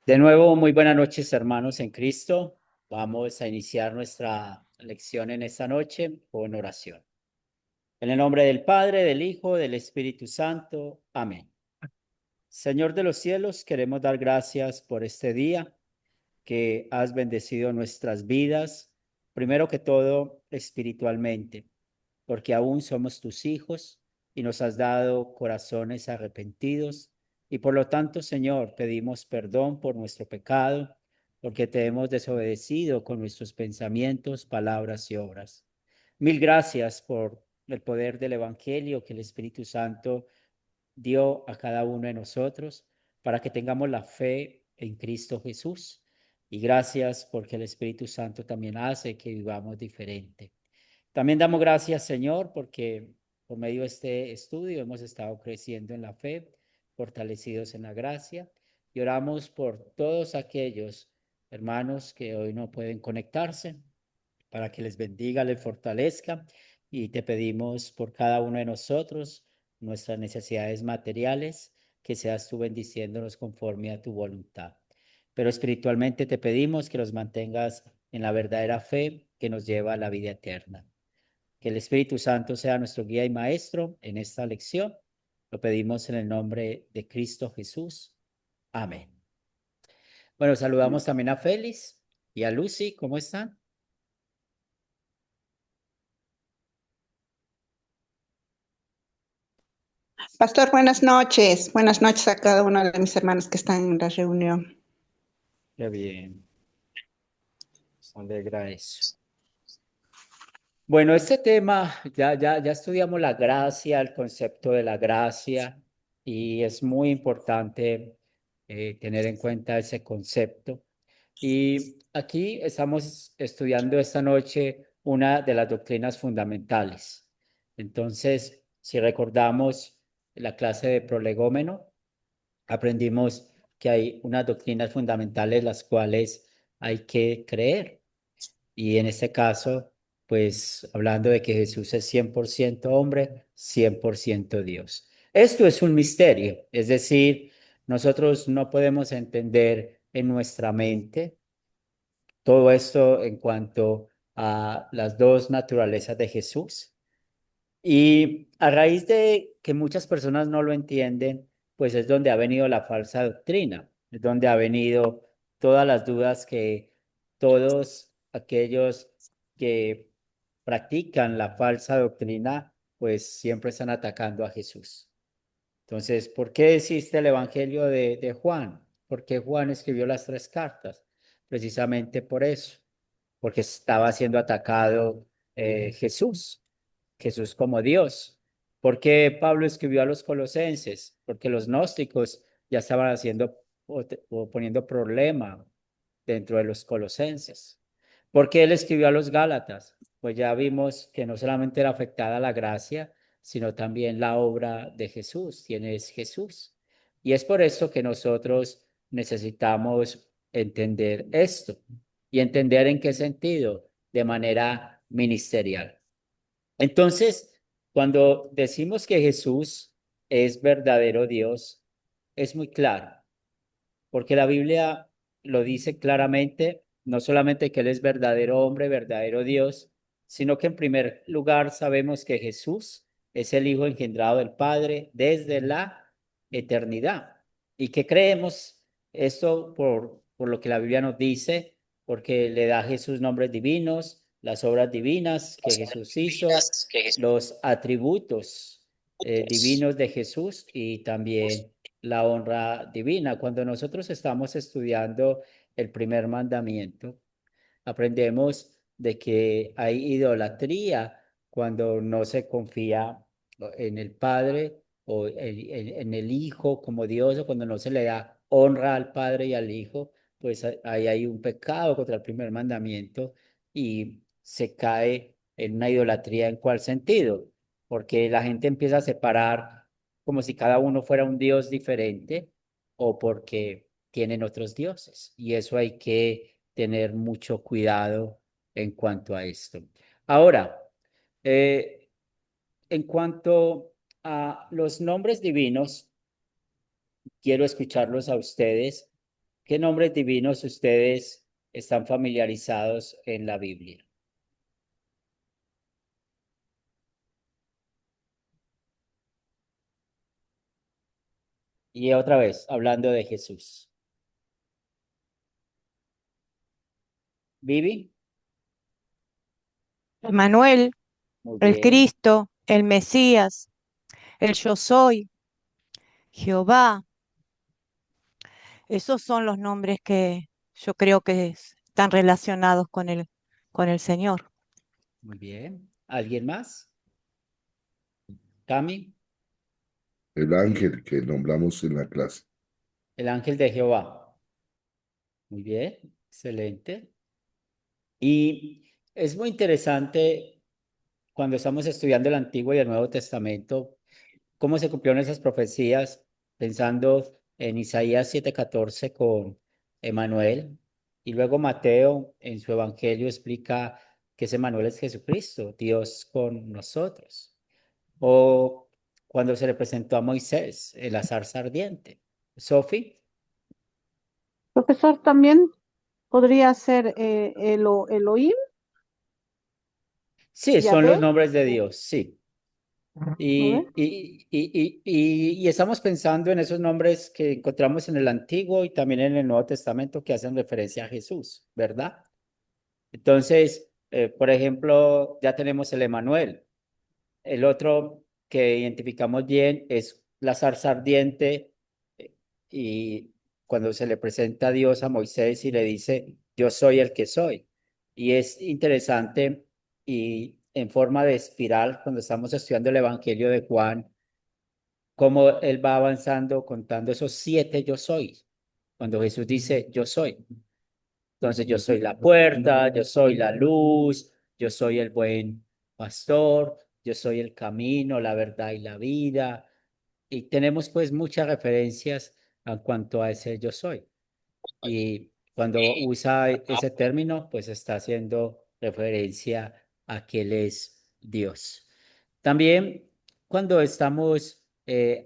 De nuevo, muy buenas noches, hermanos en Cristo. Vamos a iniciar nuestra lección en esta noche con oración. En el nombre del Padre, del Hijo, del Espíritu Santo. Amén. Señor de los cielos, queremos dar gracias por este día que has bendecido nuestras vidas, primero que todo espiritualmente, porque aún somos tus hijos y nos has dado corazones arrepentidos. Y por lo tanto, Señor, pedimos perdón por nuestro pecado, porque te hemos desobedecido con nuestros pensamientos, palabras y obras. Mil gracias por el poder del Evangelio que el Espíritu Santo dio a cada uno de nosotros para que tengamos la fe en Cristo Jesús. Y gracias porque el Espíritu Santo también hace que vivamos diferente. También damos gracias, Señor, porque por medio de este estudio hemos estado creciendo en la fe, fortalecidos en la gracia, y oramos por todos aquellos hermanos que hoy no pueden conectarse, para que les bendiga, les fortalezca, y te pedimos por cada uno de nosotros nuestras necesidades materiales, que seas tú bendiciéndonos conforme a tu voluntad. Pero espiritualmente te pedimos que los mantengas en la verdadera fe que nos lleva a la vida eterna. Que el Espíritu Santo sea nuestro guía y maestro en esta lección. Lo pedimos en el nombre de Cristo Jesús. Amén. Bueno, saludamos también a Félix y a Lucy. ¿Cómo están? Pastor, buenas noches. Buenas noches a cada uno de mis hermanos que están en la reunión. Qué bien. Nos alegra eso. Bueno, este tema, ya estudiamos la gracia, el concepto de la gracia, y es muy importante tener en cuenta ese concepto. Y aquí estamos estudiando esta noche una de las doctrinas fundamentales. Entonces, si recordamos la clase de prolegómeno, aprendimos que hay unas doctrinas fundamentales las cuales hay que creer. Y en este caso, pues hablando de que Jesús es 100% hombre, 100% Dios. Esto es un misterio, es decir, nosotros no podemos entender en nuestra mente todo esto en cuanto a las dos naturalezas de Jesús. Y a raíz de que muchas personas no lo entienden, pues es donde ha venido la falsa doctrina, es donde ha venido todas las dudas que todos aquellos que practican la falsa doctrina, pues siempre están atacando a Jesús. Entonces, ¿por qué existe el Evangelio de Juan? ¿Por qué Juan escribió las tres cartas? Precisamente por eso, porque estaba siendo atacado Jesús. Jesús como Dios. ¿Por qué Pablo escribió a los colosenses? Porque los gnósticos ya estaban haciendo o poniendo problema dentro de los colosenses. ¿Por qué él escribió a los gálatas? Pues ya vimos que no solamente era afectada la gracia, sino también la obra de Jesús. ¿Quién es Jesús? Y es por eso que nosotros necesitamos entender esto y entender en qué sentido, de manera ministerial. Entonces, cuando decimos que Jesús es verdadero Dios, es muy claro, porque la Biblia lo dice claramente, no solamente que Él es verdadero hombre, verdadero Dios, sino que en primer lugar sabemos que Jesús es el Hijo engendrado del Padre desde la eternidad. ¿Y que creemos? Esto por lo que la Biblia nos dice, porque le da a Jesús nombres divinos, las obras divinas que Jesús hizo, los atributos divinos de Jesús y también la honra divina. Cuando nosotros estamos estudiando el primer mandamiento, aprendemos de que hay idolatría cuando no se confía en el Padre o en el Hijo como Dios, o cuando no se le da honra al Padre y al Hijo, pues ahí hay un pecado contra el primer mandamiento y se cae en una idolatría. ¿En cuál sentido? Porque la gente empieza a separar como si cada uno fuera un Dios diferente o porque tienen otros dioses. Y eso hay que tener mucho cuidado en cuanto a esto. Ahora, eh, en cuanto a los nombres divinos, quiero escucharlos a ustedes ¿Qué nombres divinos ustedes están familiarizados en la Biblia? Y otra vez, hablando de Jesús. Vivi, Emmanuel, muy el bien, Cristo, el Mesías, el Yo Soy, Jehová. Esos son los nombres que yo creo que están relacionados con el Señor. muy bien. ¿Alguien más? Cami, El ángel que nombramos en la clase. el ángel de Jehová. Muy bien, excelente. Y es muy interesante cuando estamos estudiando el Antiguo y el Nuevo Testamento, cómo se cumplieron esas profecías, pensando en Isaías 7:14 con Emanuel, y luego Mateo en su Evangelio explica que ese Emanuel es Jesucristo, Dios con nosotros. O cuando se le presentó a Moisés en la zarza ardiente. Sophie, Profesor, también podría ser Elohim, sí, son los Yahvé, nombres de o- Dios, sí. ¿no ve? Y estamos pensando en esos nombres que encontramos en el Antiguo y también en el Nuevo Testamento que hacen referencia a Jesús, ¿verdad? Entonces, por ejemplo, ya tenemos el Emanuel. El otro que identificamos bien es la zarza ardiente eh, y cuando se le presenta a Dios a Moisés y le dice, yo soy el que soy. Y es interesante y en forma de espiral, cuando estamos estudiando el Evangelio de Juan, cómo él va avanzando contando esos siete yo soy. Cuando Jesús dice, yo soy. Entonces yo soy la puerta, yo soy la luz, yo soy el buen pastor, yo soy el camino, la verdad y la vida. Y tenemos pues muchas referencias en cuanto a ese yo soy. Y cuando usa ese término, pues está haciendo referencia a que Él es Dios. También cuando estamos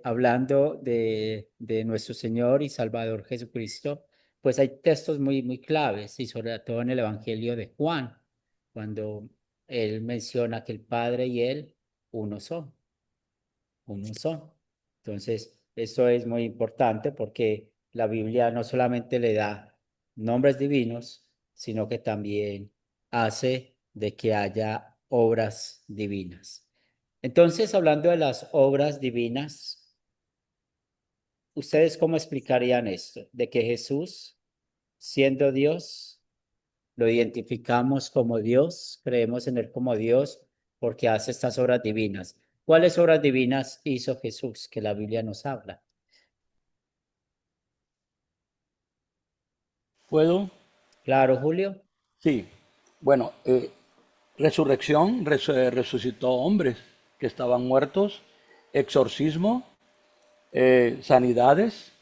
hablando de nuestro Señor y Salvador Jesucristo, pues hay textos muy, muy claves y sobre todo en el Evangelio de Juan, cuando Él menciona que el Padre y Él uno son uno son. Entonces, eso es muy importante porque la Biblia no solamente le da nombres divinos, sino que también hace de que haya obras divinas. Entonces, hablando de las obras divinas, ¿ustedes cómo explicarían esto? De que Jesús, siendo Dios, lo identificamos como Dios, creemos en Él como Dios porque hace estas obras divinas. ¿Cuáles obras divinas hizo Jesús que la Biblia nos habla? ¿Puedo? Claro, Julio. Sí. Bueno, resurrección, resucitó hombres que estaban muertos, exorcismo, sanidades,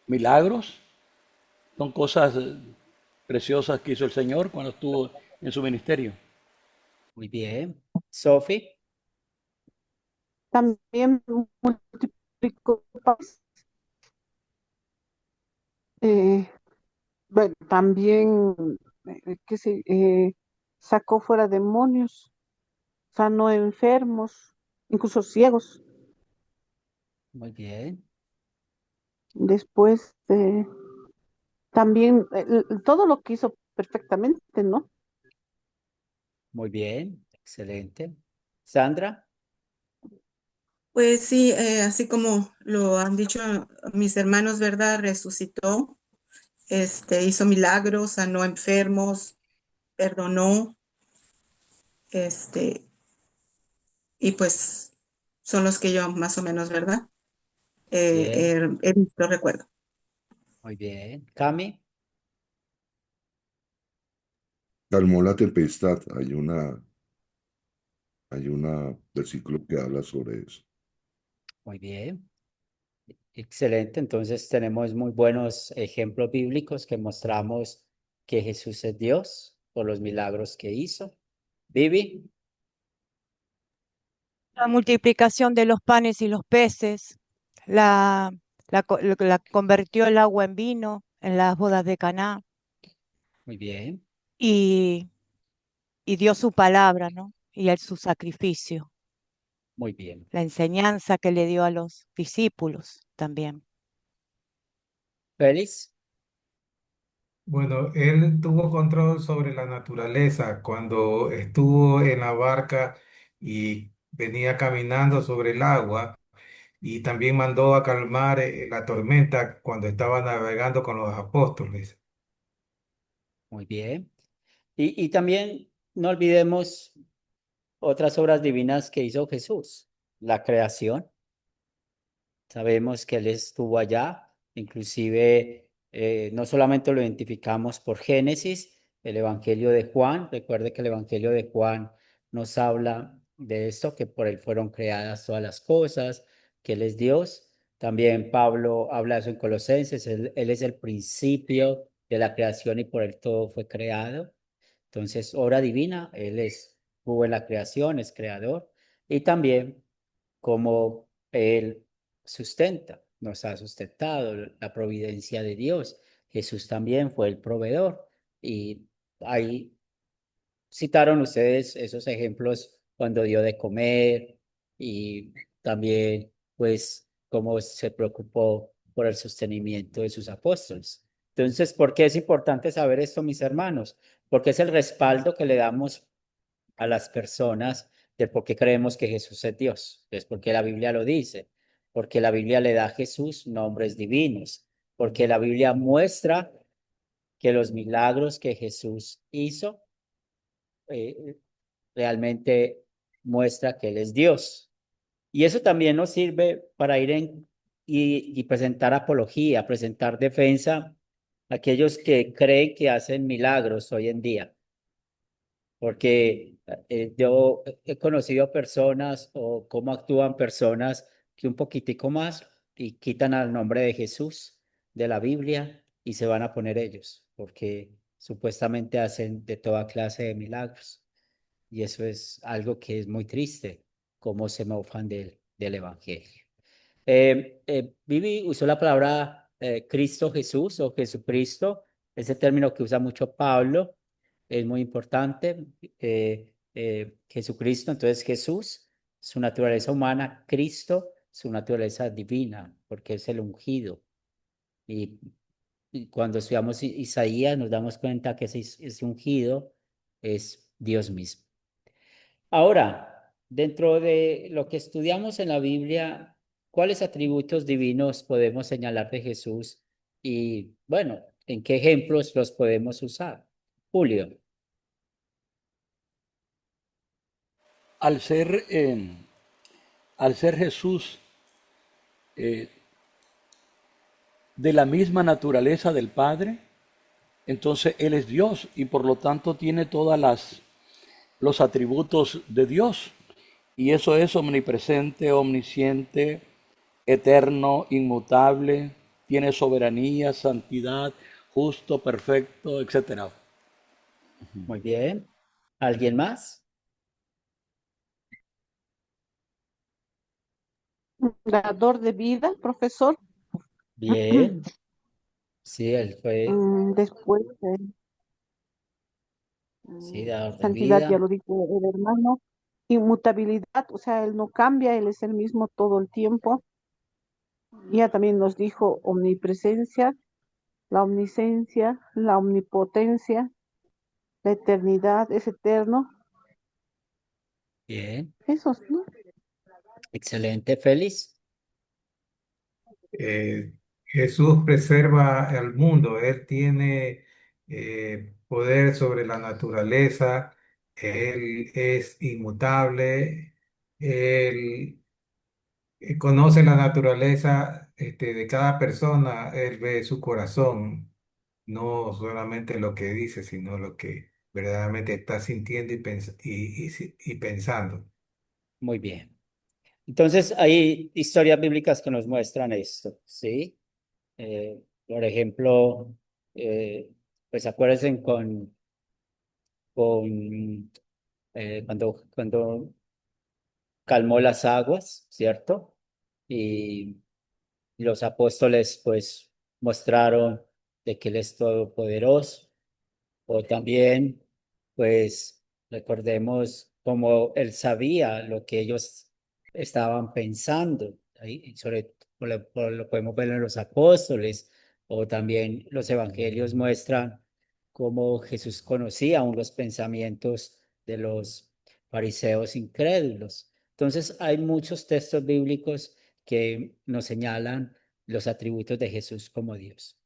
milagros. Son cosas preciosas que hizo el Señor cuando estuvo en su ministerio. Muy bien. Sophie. También multiplicó panes. Eh, bueno, también sacó fuera demonios, sanó enfermos, incluso ciegos. Muy bien. Después, también todo lo que hizo perfectamente, ¿no? Muy bien. Excelente. Sandra. Pues sí, así como lo han dicho mis hermanos, ¿verdad? Resucitó, hizo milagros, sanó enfermos, perdonó, este, y pues son los que yo más o menos, ¿verdad? Bien. He visto, recuerdo. Muy bien. Cami. Calmó la tempestad. Hay una versículo que habla sobre eso. Muy bien. Excelente. Entonces tenemos muy buenos ejemplos bíblicos que mostramos que Jesús es Dios por los milagros que hizo. Vivi. La multiplicación de los panes y los peces, la convirtió el agua en vino, en las bodas de Caná Muy bien, y, y dio su palabra, ¿no? Y él su sacrificio, muy bien. la enseñanza que le dio a los discípulos también. Félix, Bueno, él tuvo control sobre la naturaleza cuando estuvo en la barca y venía caminando sobre el agua y también mandó a calmar la tormenta cuando estaba navegando con los apóstoles. muy bien. Y también no olvidemos otras obras divinas que hizo Jesús, la creación. Sabemos que Él estuvo allá, inclusive no solamente lo identificamos por Génesis, el Evangelio de Juan, recuerde que el Evangelio de Juan nos habla de esto, que por Él fueron creadas todas las cosas, que Él es Dios. También Pablo habla de eso en Colosenses, Él es el principio de la creación y por Él todo fue creado. Entonces, obra divina, Él estuvo en la creación, es creador. Y también como Él sustenta, nos ha sustentado la providencia de Dios. Jesús también fue el proveedor. Y ahí citaron ustedes esos ejemplos cuando dio de comer y también, pues, cómo se preocupó por el sostenimiento de sus apóstoles. Entonces, ¿por qué es importante saber esto, mis hermanos? Porque es el respaldo que le damos a las personas de por qué creemos que Jesús es Dios. Es porque la Biblia lo dice, porque la Biblia le da a Jesús nombres divinos, porque la Biblia muestra que los milagros que Jesús hizo eh, realmente muestra que Él es Dios. Y eso también nos sirve para ir y presentar apología, presentar defensa a aquellos que creen que hacen milagros hoy en día. Porque yo he conocido personas o cómo actúan personas que un poquitico más y quitan al nombre de Jesús de la Biblia y se van a poner ellos, porque supuestamente hacen de toda clase de milagros. Y eso es algo que es muy triste, cómo se mofan del Evangelio. Vivi usó la palabra Cristo Jesús o Jesucristo, ese término que usa mucho Pablo, es muy importante. Jesucristo, entonces Jesús, su naturaleza humana, Cristo, su naturaleza divina, porque es el ungido. Y, y cuando estudiamos Isaías nos damos cuenta que ese ungido es Dios mismo. Ahora, dentro de lo que estudiamos en la Biblia, ¿cuáles atributos divinos podemos señalar de Jesús? Y bueno, ¿en qué ejemplos los podemos usar? Julio, Al ser, al ser Jesús eh, de la misma naturaleza del Padre, entonces Él es Dios y por lo tanto tiene todas los atributos de Dios. Y eso es omnipresente, omnisciente, eterno, inmutable, tiene soberanía, santidad, justo, perfecto, etcétera. muy bien. ¿Alguien más? Dador de vida, profesor. Bien. Sí, él fue, Después, sí, dador de santidad, ya vida. lo dijo el hermano. Inmutabilidad, o sea, él no cambia, él es el mismo todo el tiempo. Ya también nos dijo omnipresencia, la omniscencia, la omnipotencia, la eternidad, es eterno. Bien. Esos, ¿no? Excelente, Félix. Eh, Jesús preserva al mundo, Él tiene poder sobre la naturaleza, Él es inmutable, Él conoce la naturaleza de cada persona, Él ve su corazón, no solamente lo que dice, sino lo que verdaderamente está sintiendo y pensando. Muy bien. Entonces, hay historias bíblicas que nos muestran esto, ¿sí? Por ejemplo, pues acuérdense cuando calmó las aguas, ¿cierto? Y los apóstoles pues mostraron de que Él es todopoderoso. O también, pues, recordemos cómo Él sabía lo que ellos estaban pensando. Ahí, lo podemos ver en los apóstoles, o también los evangelios muestran cómo Jesús conocía aún los pensamientos de los fariseos incrédulos. Entonces, hay muchos textos bíblicos que nos señalan los atributos de Jesús como Dios.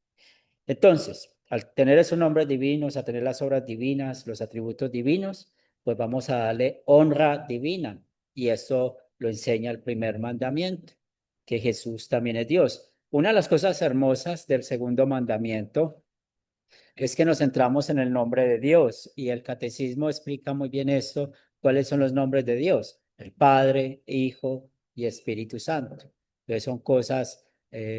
Entonces, al tener esos nombres divinos, a tener las obras divinas, los atributos divinos, pues vamos a darle honra divina. Y eso lo enseña el primer mandamiento, que Jesús también es Dios. Una de las cosas hermosas del segundo mandamiento es que nos centramos en el nombre de Dios, y el catecismo explica muy bien esto, cuáles son los nombres de Dios: el Padre, Hijo y Espíritu Santo. Entonces son cosas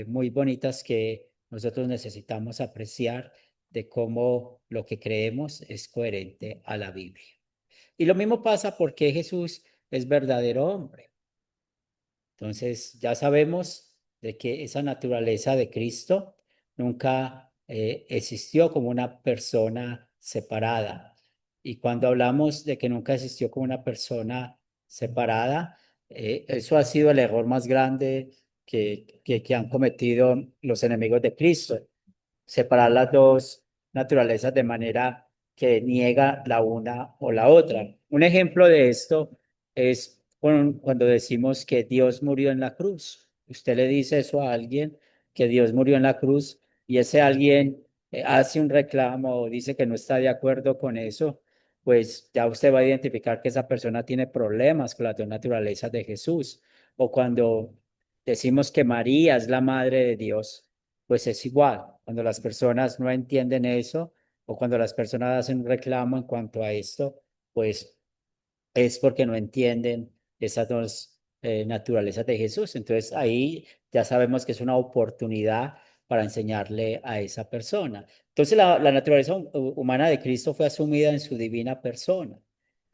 muy bonitas que nosotros necesitamos apreciar, de cómo lo que creemos es coherente a la Biblia. Y lo mismo pasa porque Jesús es verdadero hombre. Entonces ya sabemos de que esa naturaleza de Cristo nunca existió como una persona separada. Y cuando hablamos de que nunca existió como una persona separada, eso ha sido el error más grande que han cometido los enemigos de Cristo: separar las dos naturalezas de manera que niega la una o la otra. Un ejemplo de esto es cuando decimos que Dios murió en la cruz. Usted le dice eso a alguien, que Dios murió en la cruz, y ese alguien hace un reclamo o dice que no está de acuerdo con eso, pues ya usted va a identificar que esa persona tiene problemas con las dos naturalezas de Jesús. O cuando decimos que María es la madre de Dios, pues es igual. Cuando las personas no entienden eso, o cuando las personas hacen un reclamo en cuanto a esto, pues es porque no entienden esas dos naturalezas de Jesús. Entonces ahí ya sabemos que es una oportunidad para enseñarle a esa persona. Entonces la naturaleza humana de Cristo fue asumida en su divina persona.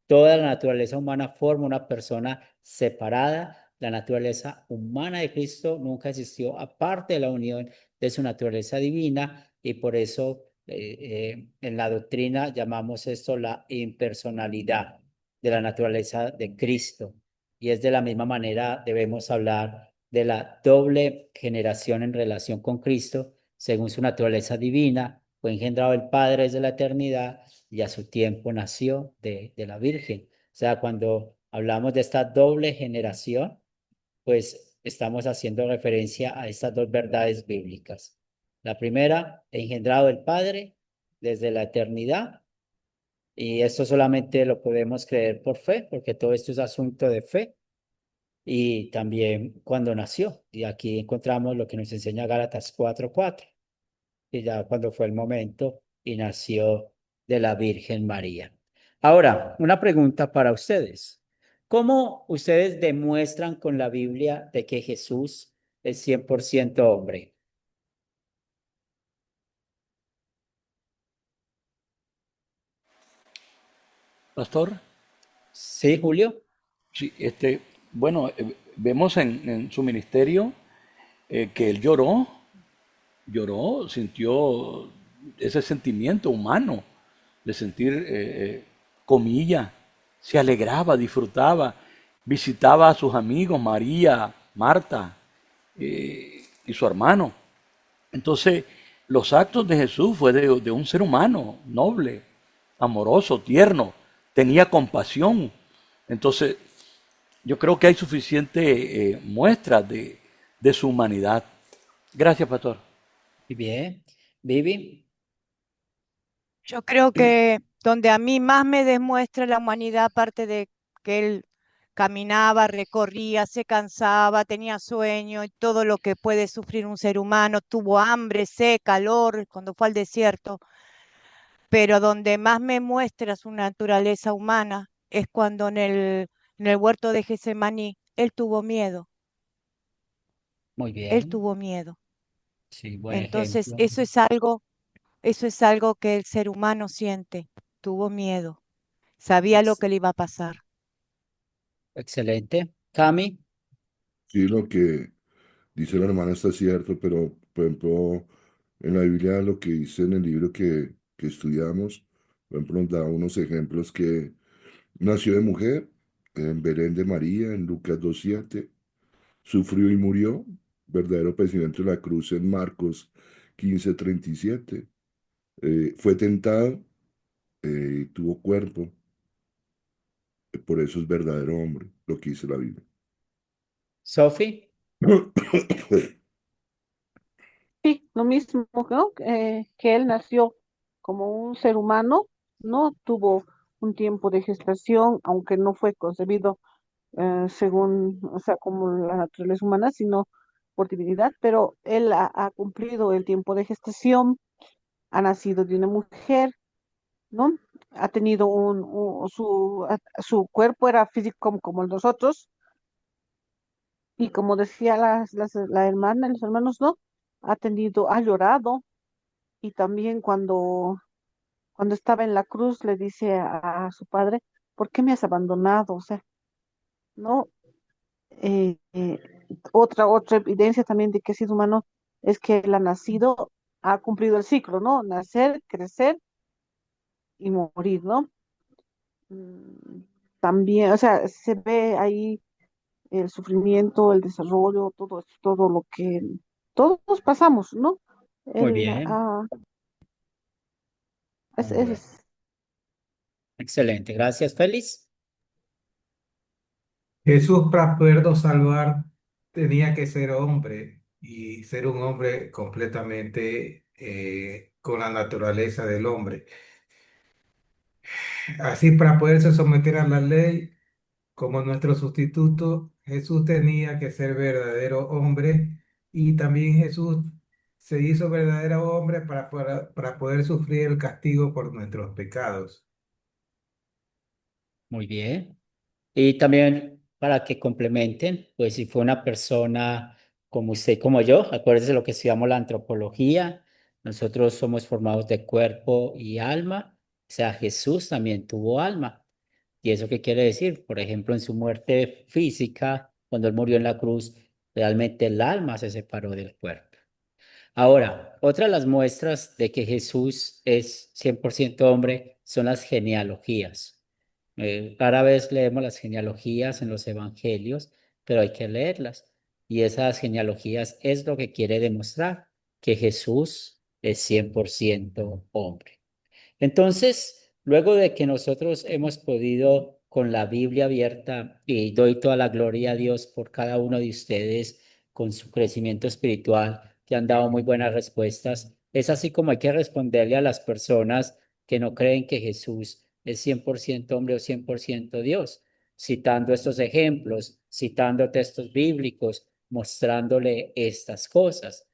Toda la naturaleza humana forma una persona separada. La naturaleza humana de Cristo nunca existió aparte de la unión de su naturaleza divina, y por eso en la doctrina llamamos esto la impersonalidad de la naturaleza de Cristo. Y es de la misma manera debemos hablar de la doble generación en relación con Cristo, según su naturaleza divina. Fue engendrado el Padre desde la eternidad, y a su tiempo nació de la Virgen. O sea, cuando hablamos de esta doble generación, pues estamos haciendo referencia a estas dos verdades bíblicas. La primera, engendrado el Padre desde la eternidad, y esto solamente lo podemos creer por fe, porque todo esto es asunto de fe. Y también cuando nació, y aquí encontramos lo que nos enseña Gálatas 4:4, y ya cuando fue el momento y nació de la Virgen María. Ahora, una pregunta para ustedes. ¿Cómo ustedes demuestran con la Biblia de que Jesús es 100% hombre? Pastor, ¿Sí, Julio? sí, bueno, vemos en su ministerio que él lloró, sintió ese sentimiento humano de sentir comilla, se alegraba, disfrutaba, visitaba a sus amigos, María, Marta y su hermano. Entonces, los actos de Jesús fue de un ser humano noble, amoroso, tierno, tenía compasión. Entonces, yo creo que hay suficiente muestras de su humanidad. Gracias, pastor. Muy bien. Vivi. Yo creo que donde a mí más me demuestra la humanidad, aparte de que él caminaba, recorría, se cansaba, tenía sueño y todo lo que puede sufrir un ser humano, tuvo hambre, sed, calor cuando fue al desierto, pero donde más me muestra su naturaleza humana es cuando en el huerto de Getsemaní él tuvo miedo, Muy él bien. tuvo miedo. Sí, buen Entonces, ejemplo. eso es algo que el ser humano siente, tuvo miedo, sabía lo Ex- que le iba a pasar. Excelente. Cami. Sí, lo que dice la hermana está cierto, pero por ejemplo, En la Biblia lo que dice en el libro que estudiamos, por ejemplo, nos da unos ejemplos que nació de mujer en Belén de María, en Lucas 2:7, sufrió y murió, verdadero padecimiento de la cruz en Marcos 15:37, fue tentado, tuvo cuerpo, por eso es verdadero hombre, lo que dice la Biblia. Sophie, Sí, lo mismo, ¿no? Que él nació como un ser humano, no tuvo un tiempo de gestación, aunque no fue concebido según, o sea, como la naturaleza humana, sino por divinidad, pero él ha cumplido el tiempo de gestación, ha nacido de una mujer, ¿no? Ha tenido su cuerpo era físico como el de nosotros, y como decía la hermana, los hermanos, ¿no? Ha llorado, y también cuando estaba en la cruz le dice a su padre, ¿por qué me has abandonado? O sea, ¿no? Eh, eh, otra evidencia también de que ha sido humano es que él ha nacido, ha cumplido el ciclo, ¿no? Nacer, crecer y morir, ¿no? Mm, También, o sea, se ve ahí el sufrimiento, el desarrollo, todo lo que todos pasamos, ¿no? muy Él, bien, muy bien. es Excelente. Gracias, Félix. Jesús para podernos salvar tenía que ser hombre y ser un hombre completamente con la naturaleza del hombre. Así para poderse someter a la ley como nuestro sustituto, Jesús tenía que ser verdadero hombre y también Jesús se hizo verdadero hombre para poder sufrir el castigo por nuestros pecados. Muy bien. Y también para que complementen, pues si fue una persona como usted y como yo, acuérdense lo que estudiamos la antropología, nosotros somos formados de cuerpo y alma, o sea, Jesús también tuvo alma. ¿Y eso qué quiere decir? Por ejemplo, en su muerte física, cuando él murió en la cruz, realmente el alma se separó del cuerpo. Ahora, otra de las muestras de que Jesús es 100% hombre son las genealogías. Rara vez leemos las genealogías en los evangelios, pero hay que leerlas. Y esas genealogías es lo que quiere demostrar, que Jesús es 100% hombre. Entonces, luego de que nosotros hemos podido con la Biblia abierta, y doy toda la gloria a Dios por cada uno de ustedes con su crecimiento espiritual, que han dado muy buenas respuestas, es así como hay que responderle a las personas que no creen que Jesús es 100% hombre o 100% Dios, citando estos ejemplos, citando textos bíblicos, mostrándole estas cosas.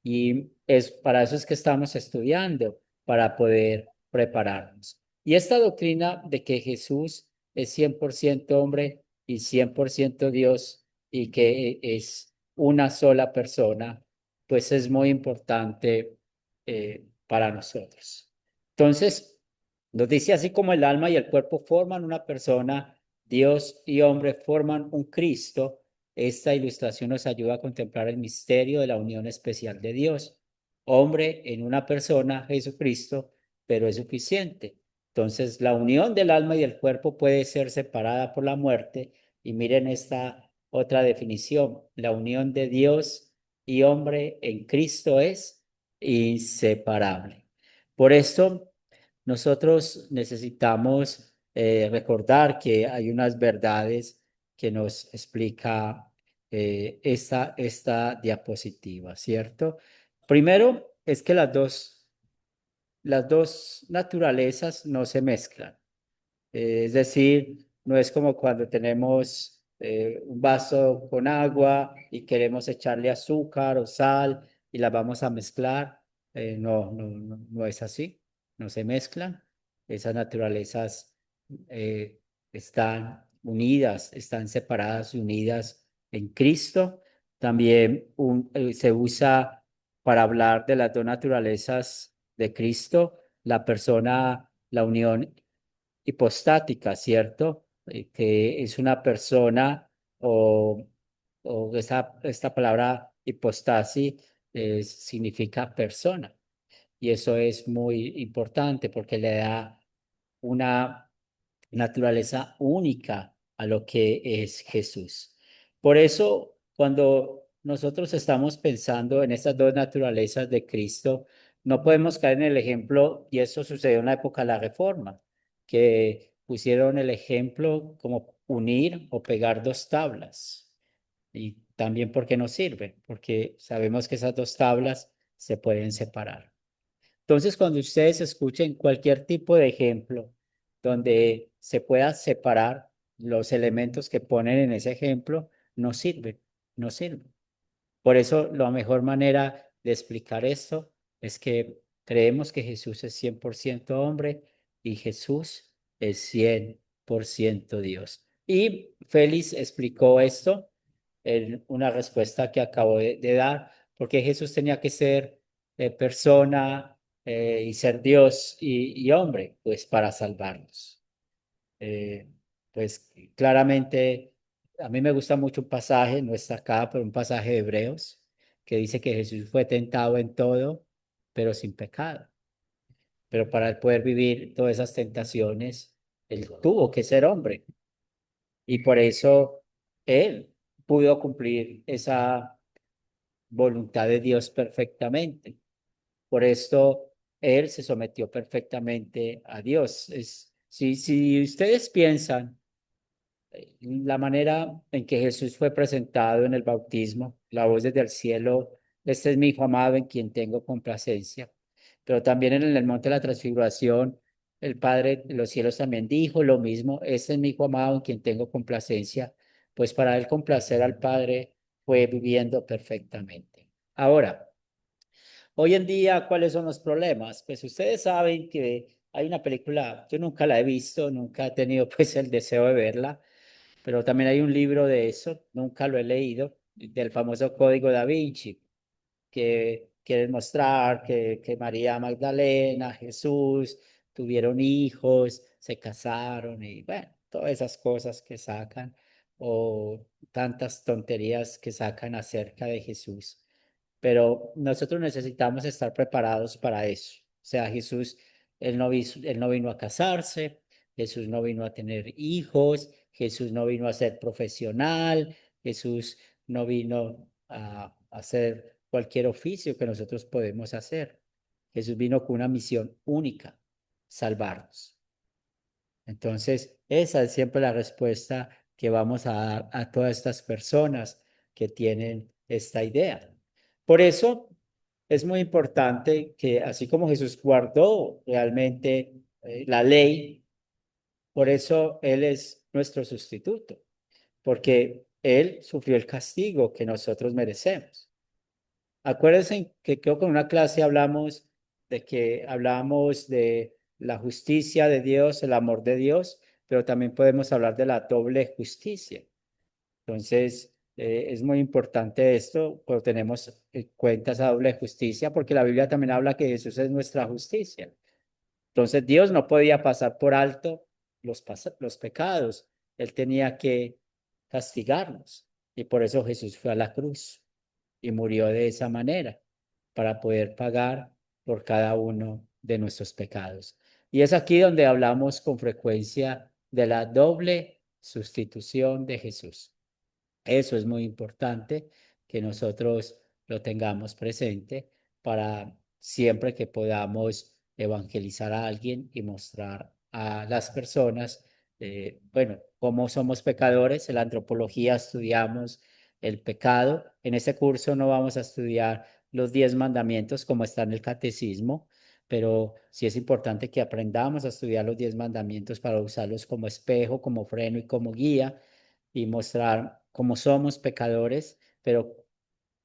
Y es para eso es que estamos estudiando, para poder prepararnos. Y esta doctrina de que Jesús es 100% hombre y 100% Dios y que es una sola persona, pues es muy importante para nosotros. Entonces, nos dice así como el alma y el cuerpo forman una persona, Dios y hombre forman un Cristo. Esta ilustración nos ayuda a contemplar el misterio de la unión especial de Dios, hombre en una persona, Jesucristo, pero es suficiente. Entonces, la unión del alma y del cuerpo puede ser separada por la muerte. Y miren esta otra definición. La unión de Dios y hombre en Cristo es inseparable. Por esto, nosotros necesitamos recordar que hay unas verdades que nos explica esta diapositiva, ¿cierto? Primero es que las dos naturalezas no se mezclan. Es decir, no es como cuando tenemos un vaso con agua y queremos echarle azúcar o sal y las vamos a mezclar. No es así, no se mezclan. Esas naturalezas están unidas, están separadas y unidas en Cristo. También se usa para hablar de las dos naturalezas de Cristo, la persona, la unión hipostática, ¿cierto? Que es una persona o esta palabra hipostasis significa persona. y eso es muy importante porque le da una naturaleza única a lo que es Jesús. Por eso, cuando nosotros estamos pensando en estas dos naturalezas de Cristo, no podemos caer en el ejemplo, y eso sucedió en la época de la Reforma, que pusieron el ejemplo como unir o pegar dos tablas. Y también porque no sirve, porque sabemos que esas dos tablas se pueden separar. Entonces, cuando ustedes escuchen cualquier tipo de ejemplo donde se pueda separar los elementos que ponen en ese ejemplo, no sirve, no sirve. Por eso, la mejor manera de explicar esto es que creemos que Jesús es 100% hombre y Jesús es 100% Dios. Y Félix explicó esto en una respuesta que acabo de dar, porque Jesús tenía que ser persona y ser Dios y hombre, pues para salvarnos. Eh, pues claramente, a mí me gusta mucho un pasaje, no está acá, pero un pasaje de Hebreos, que dice que Jesús fue tentado en todo, pero sin pecado. Pero para él poder vivir todas esas tentaciones, él tuvo que ser hombre. Y por eso él pudo cumplir esa voluntad de Dios perfectamente. Por esto él se sometió perfectamente a Dios. Si ustedes piensan la manera en que Jesús fue presentado en el bautismo, la voz desde el cielo, este es mi hijo amado en quien tengo complacencia. Pero también en el monte de la transfiguración, el Padre de los cielos también dijo lo mismo, este es mi hijo amado en quien tengo complacencia, pues para él complacer al Padre fue viviendo perfectamente. Ahora, hoy en día, ¿cuáles son los problemas? Pues ustedes saben que hay una película, yo nunca la he visto, nunca he tenido pues el deseo de verla, pero también hay un libro de eso, nunca lo he leído, del famoso Código Da Vinci, que quiere mostrar que María Magdalena, Jesús, tuvieron hijos, se casaron y bueno, todas esas cosas que sacan o tantas tonterías que sacan acerca de Jesús. Pero nosotros necesitamos estar preparados para eso. O sea, Jesús, él no vino a casarse, Jesús no vino a tener hijos, Jesús no vino a ser profesional, Jesús no vino a hacer cualquier oficio que nosotros podemos hacer. Jesús vino con una misión única, salvarnos. Entonces, esa es siempre la respuesta que vamos a dar a todas estas personas que tienen esta idea. Por eso es muy importante que así como Jesús guardó realmente la ley, por eso Él es nuestro sustituto, porque Él sufrió el castigo que nosotros merecemos. Acuérdense que creo que en una clase hablamos de la justicia de Dios, el amor de Dios, pero también podemos hablar de la doble justicia. Entonces, es muy importante esto, cuando tenemos en cuenta esa doble justicia, porque la Biblia también habla que Jesús es nuestra justicia. Entonces, Dios no podía pasar por alto los pecados. Él tenía que castigarnos. Y por eso Jesús fue a la cruz y murió de esa manera, para poder pagar por cada uno de nuestros pecados. Y es aquí donde hablamos con frecuencia de la doble sustitución de Jesús. Eso es muy importante que nosotros lo tengamos presente para siempre que podamos evangelizar a alguien y mostrar a las personas, bueno, cómo somos pecadores. En la antropología estudiamos el pecado. En este curso no vamos a estudiar los 10 mandamientos como está en el catecismo, pero sí es importante que aprendamos a estudiar los 10 mandamientos para usarlos como espejo, como freno y como guía y mostrar cómo somos pecadores, pero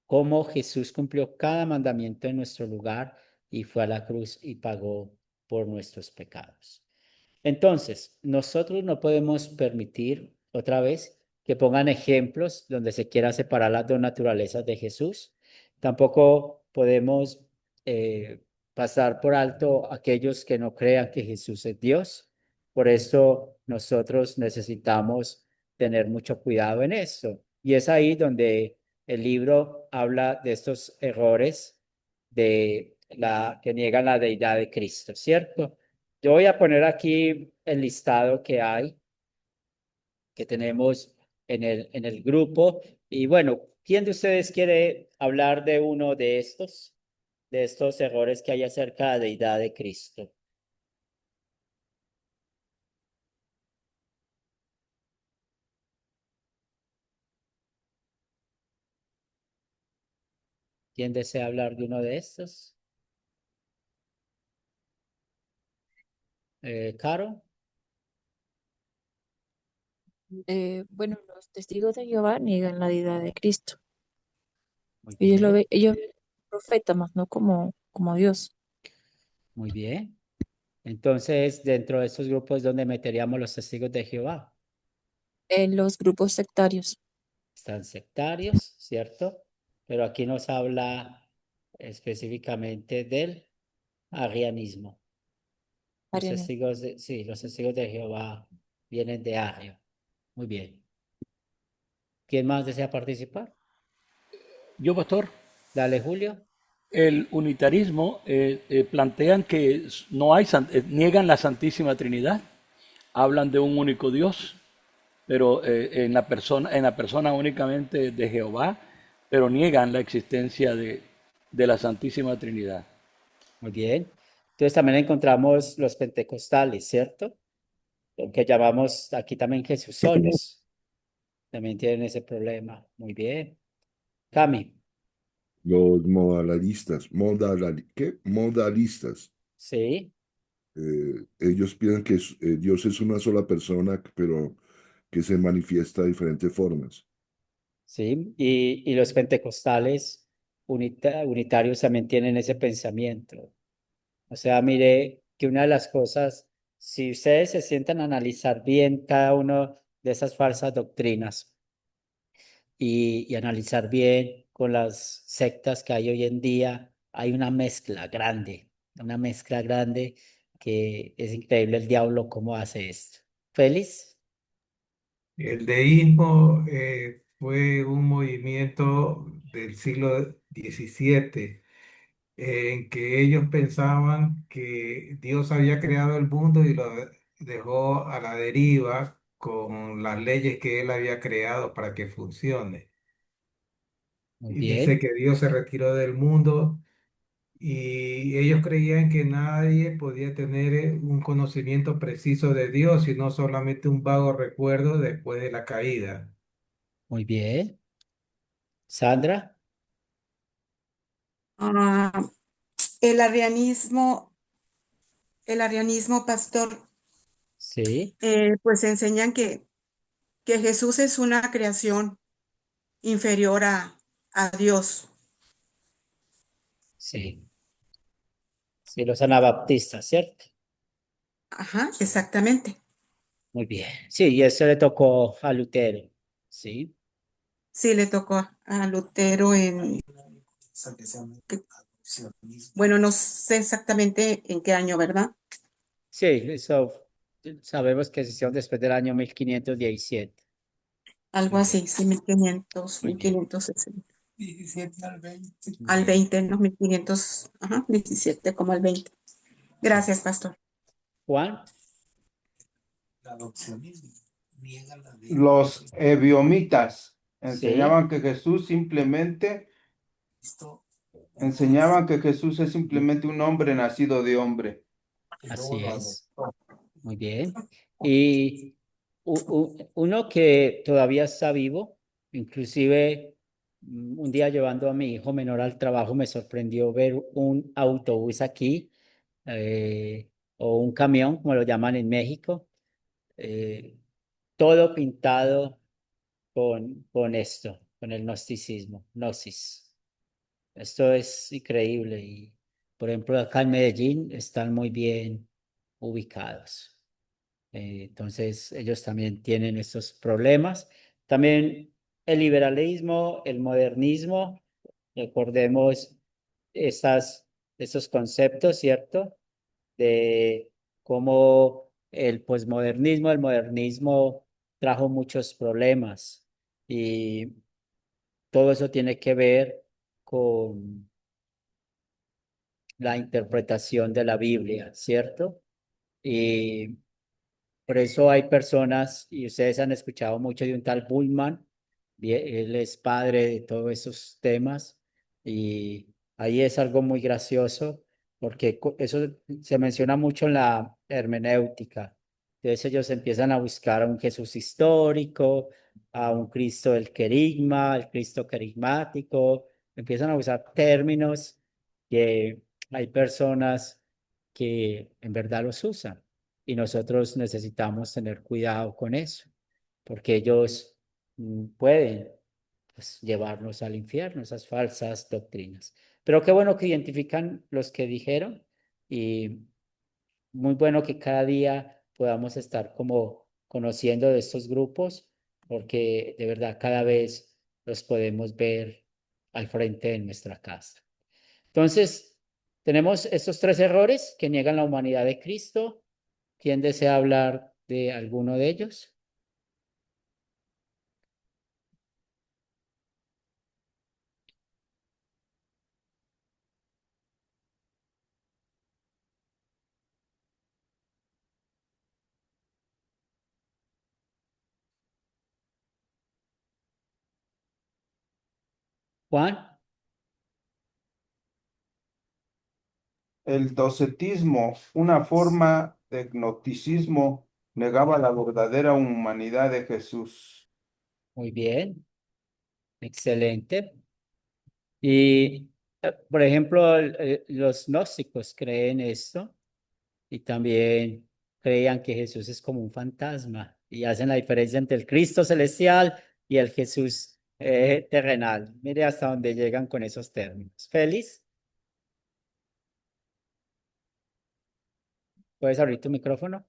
cómo Jesús cumplió cada mandamiento en nuestro lugar y fue a la cruz y pagó por nuestros pecados. Entonces, nosotros no podemos permitir otra vez que pongan ejemplos donde se quiera separar las dos naturalezas de Jesús. Tampoco podemos pasar por alto aquellos que no crean que Jesús es Dios. Por esto nosotros necesitamos tener mucho cuidado en esto. Y es ahí donde el libro habla de estos errores de que niegan la deidad de Cristo, ¿cierto? Yo voy a poner aquí el listado que tenemos en el grupo. Y bueno, ¿quién de ustedes quiere hablar de uno de estos errores que hay acerca de la deidad de Cristo? ¿Quién desea hablar de uno de estos? Caro. Bueno, los testigos de Jehová niegan la deidad de Cristo. Muy Ellos lo bien, ven, ellos ven profeta, más no como Dios. muy bien. Entonces, dentro de estos grupos, ¿dónde meteríamos los testigos de Jehová? En los grupos sectarios, Están sectarios, ¿cierto? Pero aquí nos habla específicamente del arrianismo. arianos. Sí, los testigos de Jehová vienen de Arrio. Muy bien. ¿Quién más desea participar? Yo, pastor, Dale, Julio. el unitarismo plantean que no hay, niegan la Santísima Trinidad, hablan de un único Dios, pero en la persona únicamente de Jehová, pero niegan la existencia de la Santísima Trinidad. Muy bien. Entonces también encontramos los pentecostales, ¿cierto? Lo que llamamos aquí también Jesusolos. También tienen ese problema. Muy bien. Cami. Los ¿qué? Modalistas. Sí, Ellos piensan que Dios es una sola persona, pero que se manifiesta de diferentes formas. sí. Y los pentecostales unitarios también tienen ese pensamiento. O sea, mire que una de las cosas, si ustedes se sientan a analizar bien cada uno de esas falsas doctrinas y analizar bien con las sectas que hay hoy en día, hay una mezcla grande que es increíble el diablo cómo hace esto. ¿Feliz? El deísmo fue un movimiento del siglo XVII en que ellos pensaban que Dios había creado el mundo y lo dejó a la deriva con las leyes que él había creado para que funcione. Muy Y dice bien, que Dios se retiró del mundo y ellos creían que nadie podía tener un conocimiento preciso de Dios, sino solamente un vago recuerdo después de la caída. muy bien. Sandra, Ah, el arrianismo, el arrianismo, pastor, sí, pues enseñan que Jesús es una creación inferior a Dios. sí, sí, los anabaptistas, ¿cierto? Ajá, exactamente. Muy bien. Sí, y eso le tocó a Lutero, ¿sí? Sí, le tocó a Lutero que- bueno, no sé exactamente en qué año, ¿verdad? Sí, eso sabemos que se hicieron después del año 1517. Algo Muy bien, así, sí, 1500, muy bien, 1560. 17 al 20, no, 1500, ajá, 17 como al 20. sí. Gracias, pastor. Juan, Los ebiomitas sí, enseñaban que Jesús es simplemente un hombre nacido de hombre. así es. Muy bien. Y uno que todavía está vivo, inclusive un día llevando a mi hijo menor al trabajo me sorprendió ver un autobús aquí o un camión, como lo llaman en México, eh, todo pintado con esto, con el gnosticismo, gnosis. Esto es increíble y, por ejemplo, acá en Medellín están muy bien ubicados. Entonces, ellos también tienen estos problemas. También el liberalismo, el modernismo, recordemos estos conceptos, ¿cierto? De cómo el modernismo trajo muchos problemas y todo eso tiene que ver con la interpretación de la Biblia, ¿cierto? Y por eso hay personas, y ustedes han escuchado mucho de un tal Bullman, él es padre de todos esos temas, y ahí es algo muy gracioso, porque eso se menciona mucho en la hermenéutica. Entonces ellos empiezan a buscar a un Jesús histórico, a un Cristo del querigma, el Cristo carismático, empiezan a usar términos que hay personas que en verdad los usan. Y nosotros necesitamos tener cuidado con eso, porque ellos pueden pues, llevarnos al infierno, esas falsas doctrinas. Pero qué bueno que identifican los que dijeron y muy bueno que cada día podamos estar como conociendo de estos grupos, porque de verdad cada vez los podemos ver al frente de nuestra casa. Entonces, tenemos estos tres errores que niegan la humanidad de Cristo. ¿Quién desea hablar de alguno de ellos? Juan. El docetismo, una forma de gnosticismo, negaba la verdadera humanidad de Jesús. Muy bien, excelente. Y, por ejemplo, los gnósticos creen esto y también creían que Jesús es como un fantasma y hacen la diferencia entre el Cristo celestial y el Jesús terrenal. Mire hasta dónde llegan con esos términos. Félix, ¿puedes abrir tu micrófono?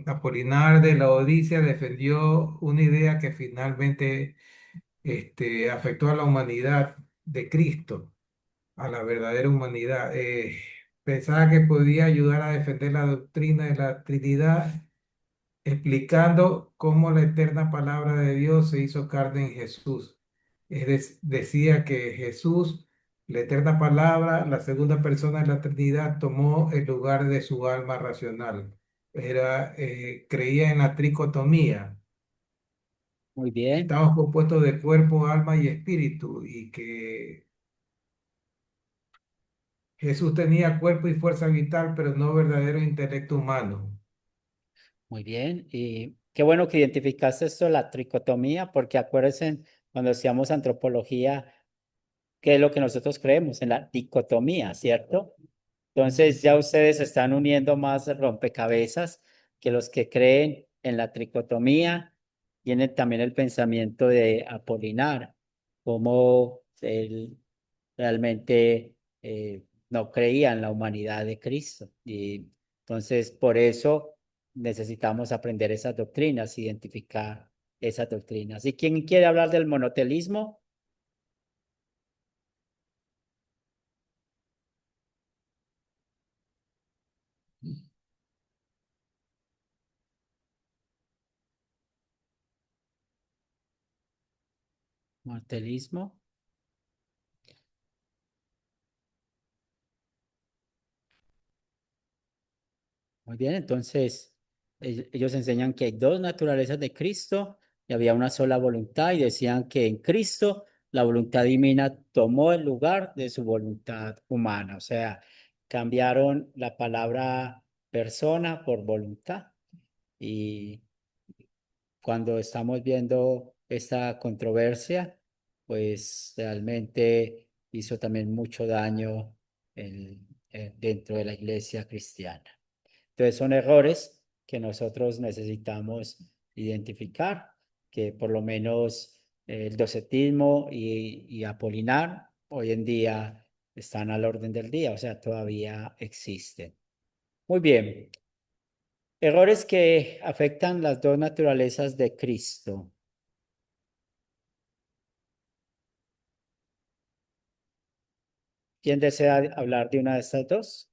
Apolinar de la Odisea defendió una idea que finalmente afectó a la humanidad de Cristo, a la verdadera humanidad. Pensaba que podía ayudar a defender la doctrina de la Trinidad, explicando cómo la eterna palabra de Dios se hizo carne en Jesús. Decía que Jesús, la eterna palabra, la segunda persona de la Trinidad, tomó el lugar de su alma racional. Creía en la tricotomía. Muy bien, Estamos compuestos de cuerpo, alma y espíritu, y que Jesús tenía cuerpo y fuerza vital, pero no verdadero intelecto humano. muy bien. Y qué bueno que identificaste esto, la tricotomía, porque acuérdense, cuando hacíamos antropología, qué es lo que nosotros creemos en la dicotomía, ¿cierto? Entonces ya ustedes están uniendo más rompecabezas que los que creen en la tricotomía. Tienen también el pensamiento de Apolinar, como él realmente no creía en la humanidad de Cristo. Y entonces por eso necesitamos aprender esas doctrinas, identificar esas doctrinas. ¿Y quién quiere hablar del monotelismo? Monotelismo. Muy bien, entonces ellos enseñan que hay dos naturalezas de Cristo y había una sola voluntad y decían que en Cristo la voluntad divina tomó el lugar de su voluntad humana, o sea, cambiaron la palabra persona por voluntad. Y cuando estamos viendo esta controversia, pues realmente hizo también mucho daño dentro de la iglesia cristiana. Entonces son errores que nosotros necesitamos identificar, que por lo menos el docetismo y Apolinar hoy en día están al orden del día, o sea, todavía existen. Muy bien. Errores que afectan las dos naturalezas de Cristo. ¿Quién desea hablar de una de estas dos?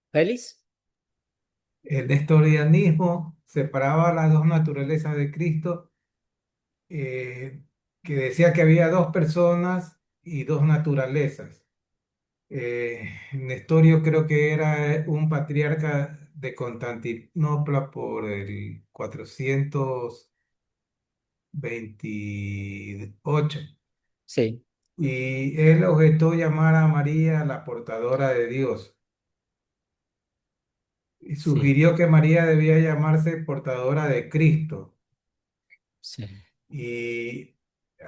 ¿Félix? El nestorianismo separaba las dos naturalezas de Cristo, eh, que decía que había dos personas y dos naturalezas. Nestorio creo que era un patriarca de Constantinopla por el 428 Sí, y él objetó llamar a María la portadora de Dios y sí, sugirió que María debía llamarse portadora de Cristo. sí. Y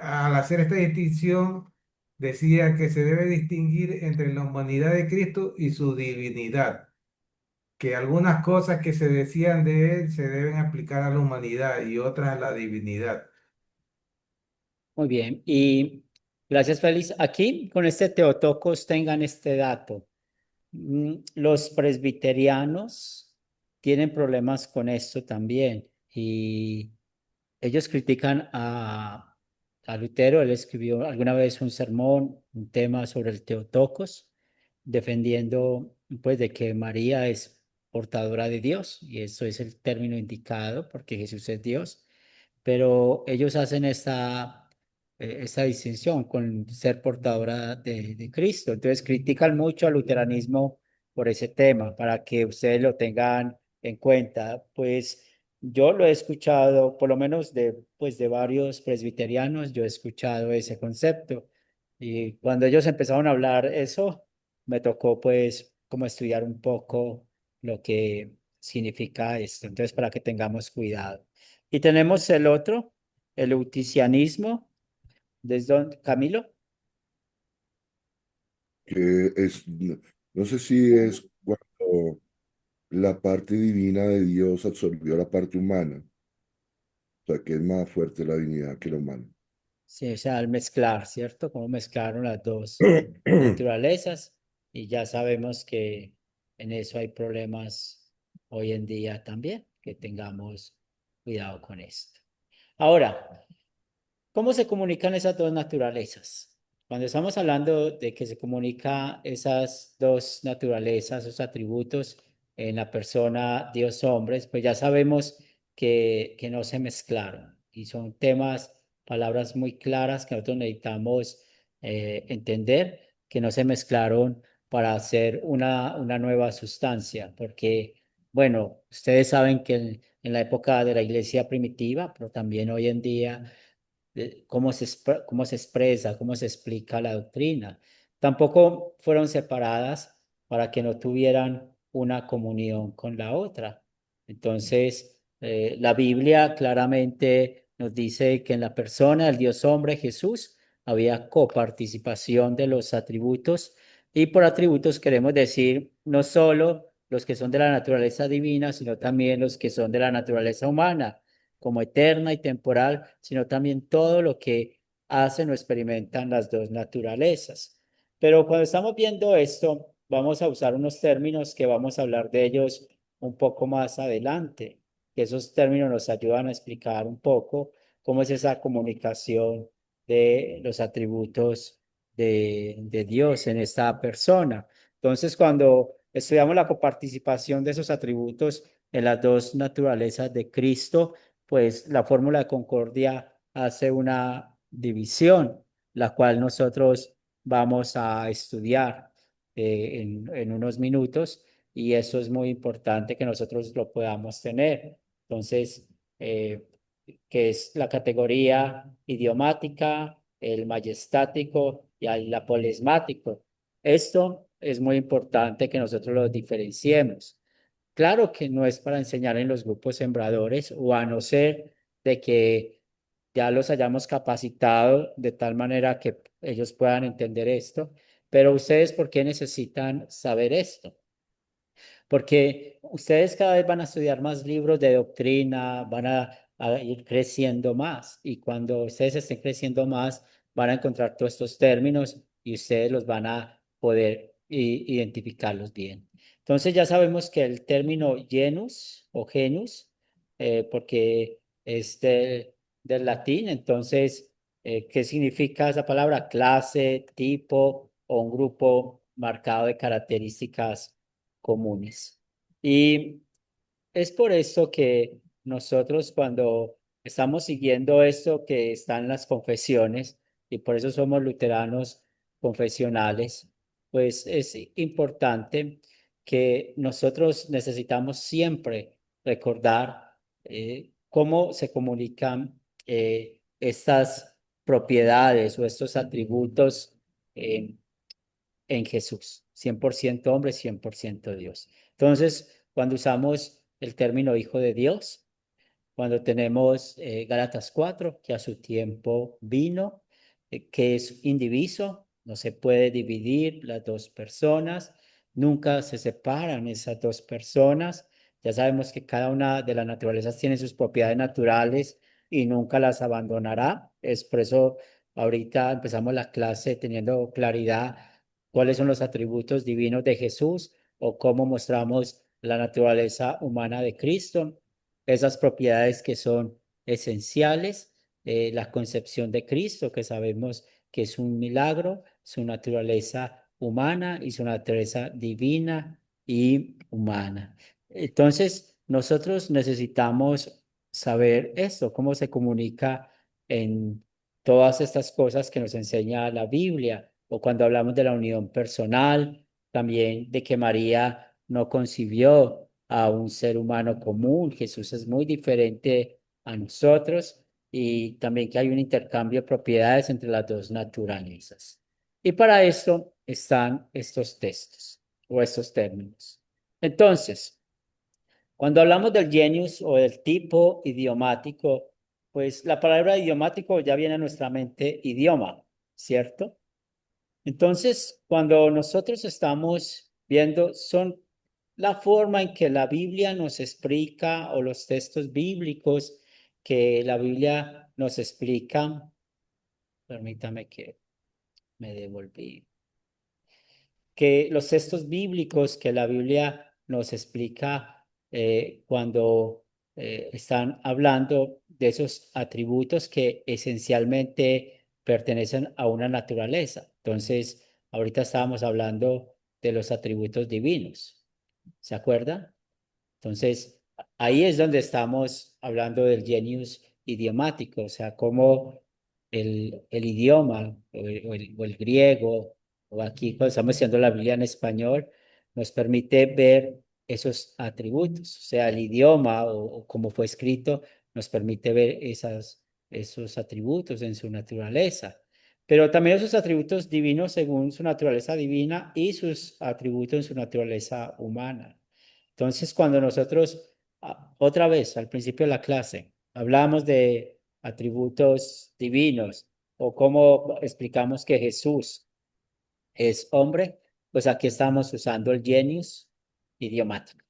al hacer esta distinción, decía que se debe distinguir entre la humanidad de Cristo y su divinidad, que algunas cosas que se decían de él se deben aplicar a la humanidad y otras a la divinidad. Muy bien. Y gracias, Félix. Aquí con este Teotocos tengan este dato. Los presbiterianos tienen problemas con esto también y ellos critican a Lutero. Él escribió alguna vez un sermón, un tema sobre el Teotocos, defendiendo pues de que María es portadora de Dios y eso es el término indicado porque Jesús es Dios, pero ellos hacen esta distinción con ser portadora de Cristo. Entonces critican mucho al luteranismo por ese tema, para que ustedes lo tengan en cuenta. Pues yo lo he escuchado, por lo menos pues de varios presbiterianos, yo he escuchado ese concepto. Y cuando ellos empezaron a hablar eso, me tocó pues como estudiar un poco lo que significa esto. Entonces, para que tengamos cuidado. Y tenemos el otro, el euticianismo, desde Camilo. Que es, no sé si es cuando la parte divina de Dios absorbió la parte humana, o sea, que es más fuerte la divinidad que la humana. Sí, o sea, al mezclar, ¿cierto? Cómo mezclaron las dos naturalezas y ya sabemos que en eso hay problemas hoy en día también, que tengamos cuidado con esto. Ahora, ¿cómo se comunican esas dos naturalezas? Cuando estamos hablando de que se comunica esas dos naturalezas, esos atributos en la persona Dios-hombres, pues ya sabemos que no se mezclaron y son temas, palabras muy claras que nosotros necesitamos entender, que no se mezclaron para hacer una nueva sustancia, porque, bueno, ustedes saben que en la época de la iglesia primitiva, pero también hoy en día, cómo se expresa, cómo se explica la doctrina. Tampoco fueron separadas para que no tuvieran una comunión con la otra. Entonces, la Biblia claramente nos dice que en la persona del Dios hombre Jesús había coparticipación de los atributos, y por atributos queremos decir no solo los que son de la naturaleza divina, sino también los que son de la naturaleza humana como eterna y temporal, sino también todo lo que hacen o experimentan las dos naturalezas. Pero cuando estamos viendo esto, vamos a usar unos términos que vamos a hablar de ellos un poco más adelante, que esos términos nos ayudan a explicar un poco cómo es esa comunicación de los atributos de Dios en esta persona. Entonces, cuando estudiamos la coparticipación de esos atributos en las dos naturalezas de Cristo, pues la fórmula de concordia hace una división, la cual nosotros vamos a estudiar en unos minutos, y eso es muy importante que nosotros lo podamos tener. Entonces, que es la categoría idiomática, el majestático y el apolismático. Esto es muy importante que nosotros lo diferenciemos. Claro que no es para enseñar en los grupos sembradores, o a no ser de que ya los hayamos capacitado de tal manera que ellos puedan entender esto. Pero ustedes, ¿por qué necesitan saber esto? Porque ustedes cada vez van a estudiar más libros de doctrina, van a ir creciendo más, y cuando ustedes estén creciendo más, van a encontrar todos estos términos y ustedes los van a poder identificarlos bien. Entonces ya sabemos que el término genus o genus, porque es del latín, entonces, ¿qué significa esa palabra? Clase, tipo o un grupo marcado de características comunes. Y es por eso que nosotros cuando estamos siguiendo esto que está en las confesiones, y por eso somos luteranos confesionales, pues es importante que nosotros necesitamos siempre recordar cómo se comunican estas propiedades o estos atributos eh, en Jesús, 100% hombre, 100% Dios. Entonces, cuando usamos el término hijo de Dios, cuando tenemos Gálatas 4, que a su tiempo vino, que es indiviso, no se puede dividir las dos personas, nunca se separan esas dos personas. Ya sabemos que cada una de las naturalezas tiene sus propiedades naturales y nunca las abandonará. Es por eso ahorita empezamos la clase teniendo claridad cuáles son los atributos divinos de Jesús o cómo mostramos la naturaleza humana de Cristo, esas propiedades que son esenciales, la concepción de Cristo, que sabemos que es un milagro, su naturaleza humana y su naturaleza divina y humana. Entonces, nosotros necesitamos saber esto, cómo se comunica en todas estas cosas que nos enseña la Biblia, o cuando hablamos de la unión personal, también de que María no concibió a un ser humano común. Jesús es muy diferente a nosotros y también que hay un intercambio de propiedades entre las dos naturalezas. Y para esto están estos textos o estos términos. Entonces, cuando hablamos del genius o del tipo idiomático, pues la palabra idiomático ya viene a nuestra mente idioma, ¿cierto? Entonces, cuando nosotros estamos viendo, son la forma en que la Biblia nos explica o los textos bíblicos que la Biblia nos explica. Permítame que me devolví. Que los textos bíblicos que la Biblia nos explica cuando están hablando de esos atributos que esencialmente pertenecen a una naturaleza. Entonces, ahorita estábamos hablando de los atributos divinos. ¿Se acuerdan? Entonces, ahí es donde estamos hablando del genius idiomático, o sea, cómo el idioma o el griego, o aquí cuando estamos haciendo la Biblia en español, nos permite ver esos atributos, o sea, el idioma o como fue escrito, nos permite ver esos atributos en su naturaleza. Pero también esos atributos divinos según su naturaleza divina y sus atributos en su naturaleza humana. Entonces, cuando nosotros, otra vez, al principio de la clase, hablamos de atributos divinos o cómo explicamos que Jesús es hombre, pues aquí estamos usando el genius idiomático.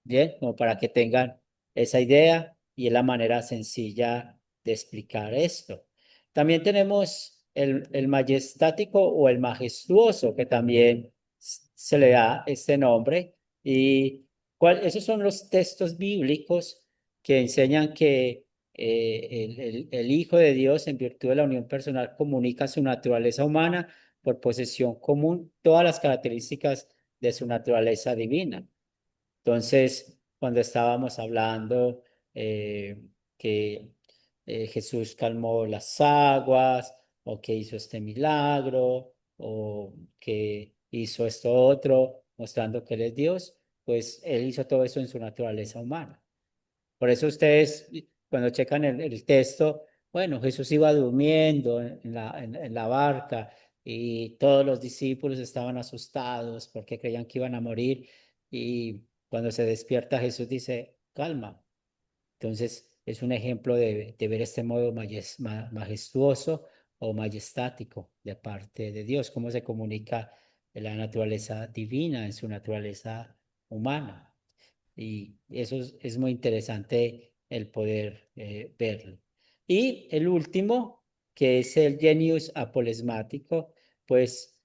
Bien, como para que tengan esa idea y es la manera sencilla de explicar esto. También tenemos el majestático o el majestuoso, que también se le da este nombre. Y esos son los textos bíblicos que enseñan que el Hijo de Dios, en virtud de la unión personal, comunica su naturaleza humana por posesión común, todas las características de su naturaleza divina. Entonces, cuando estábamos hablando que Jesús calmó las aguas, o que hizo este milagro, o que hizo esto otro, mostrando que Él es Dios, pues Él hizo todo eso en su naturaleza humana. Por eso ustedes, cuando checan el texto, bueno, Jesús iba durmiendo en la barca y todos los discípulos estaban asustados porque creían que iban a morir. Y cuando se despierta Jesús dice, calma. Entonces es un ejemplo de ver este modo majestuoso o majestático de parte de Dios, cómo se comunica la naturaleza divina en su naturaleza humana. Y eso es muy interesante el poder verlo. Y el último, que es el genius apolesmático, pues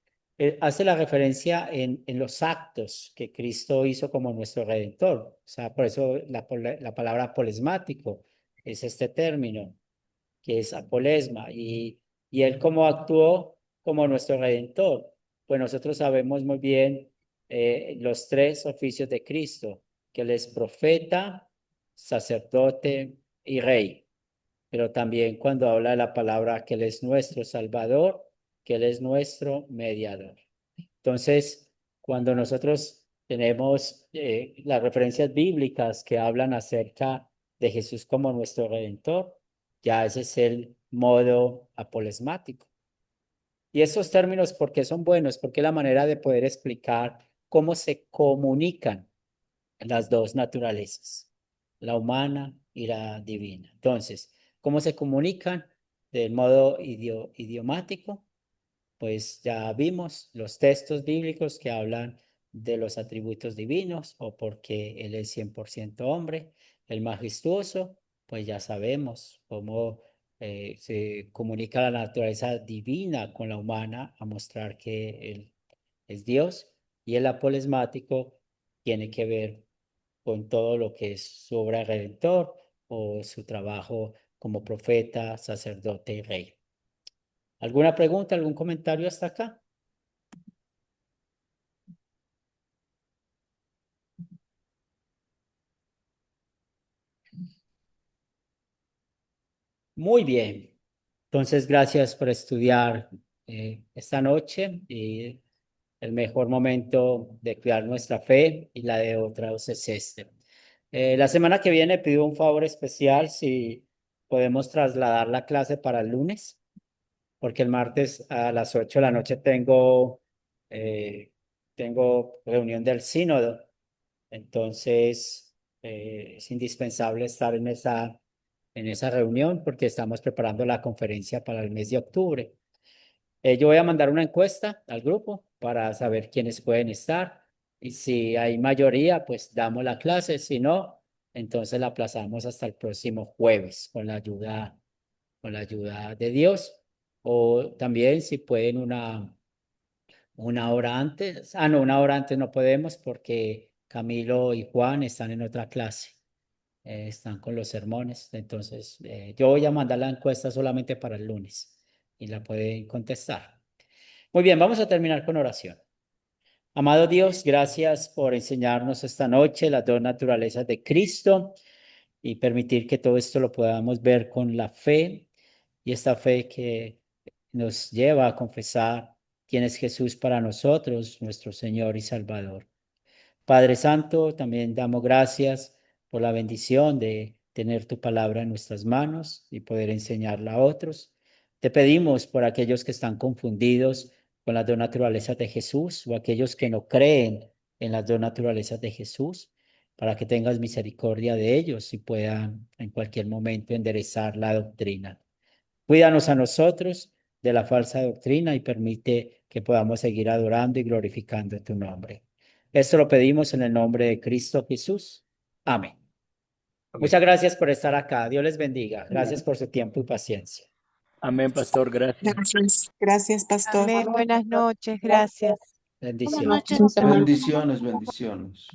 hace la referencia en los actos que Cristo hizo como nuestro Redentor. O sea, por eso la palabra apolesmático es este término, que es apolesma. Y él cómo actuó como nuestro Redentor. Pues nosotros sabemos muy bien los tres oficios de Cristo. que Él es profeta, sacerdote y rey. Pero también cuando habla de la palabra que Él es nuestro Salvador, que Él es nuestro mediador. Entonces, cuando nosotros tenemos las referencias bíblicas que hablan acerca de Jesús como nuestro Redentor, ya ese es el modo apolesmático. Y esos términos, ¿por qué son buenos? Porque es la manera de poder explicar cómo se comunican las dos naturalezas, la humana y la divina. Entonces, ¿cómo se comunican? Del modo idiomático, pues ya vimos los textos bíblicos que hablan de los atributos divinos o porque Él es 100% hombre. El majestuoso, pues ya sabemos cómo se comunica la naturaleza divina con la humana a mostrar que Él es Dios. Y el apolesmático tiene que ver con todo lo que es su obra redentor o su trabajo como profeta, sacerdote y rey. ¿Alguna pregunta, algún comentario hasta acá? Muy bien. Entonces, gracias por estudiar esta noche y el mejor momento de cuidar nuestra fe y la de otros es este. La semana que viene pido un favor especial si podemos trasladar la clase para el lunes, porque el martes a las 8 de la noche eh, tengo reunión del sínodo. Entonces, es indispensable estar en esa reunión porque estamos preparando la conferencia para el mes de octubre. Yo voy a mandar una encuesta al grupo para saber quiénes pueden estar y si hay mayoría, pues damos la clase, si no, entonces la aplazamos hasta el próximo jueves con la ayuda de Dios. O también si pueden una hora antes. No, una hora antes no podemos porque Camilo y Juan están en otra clase. Están con los sermones. Entonces, yo voy a mandar la encuesta solamente para el lunes y la pueden contestar. Muy bien, vamos a terminar con oración. Amado Dios, gracias por enseñarnos esta noche las dos naturalezas de Cristo y permitir que todo esto lo podamos ver con la fe y esta fe que nos lleva a confesar quién es Jesús para nosotros, nuestro Señor y Salvador. Padre Santo, también damos gracias por la bendición de tener tu palabra en nuestras manos y poder enseñarla a otros. Te pedimos por aquellos que están confundidos con las dos naturalezas de Jesús o aquellos que no creen en las dos naturalezas de Jesús, para que tengas misericordia de ellos y puedan en cualquier momento enderezar la doctrina. Cuídanos a nosotros de la falsa doctrina y permite que podamos seguir adorando y glorificando tu nombre. Esto lo pedimos en el nombre de Cristo Jesús. Amén. Muchas gracias por estar acá. Dios les bendiga. Gracias por su tiempo y paciencia. Amén, pastor, gracias. Gracias, pastor. Amén. Buenas noches. Gracias. Bendiciones. Buenas noches, hermanos. Bendiciones, bendiciones.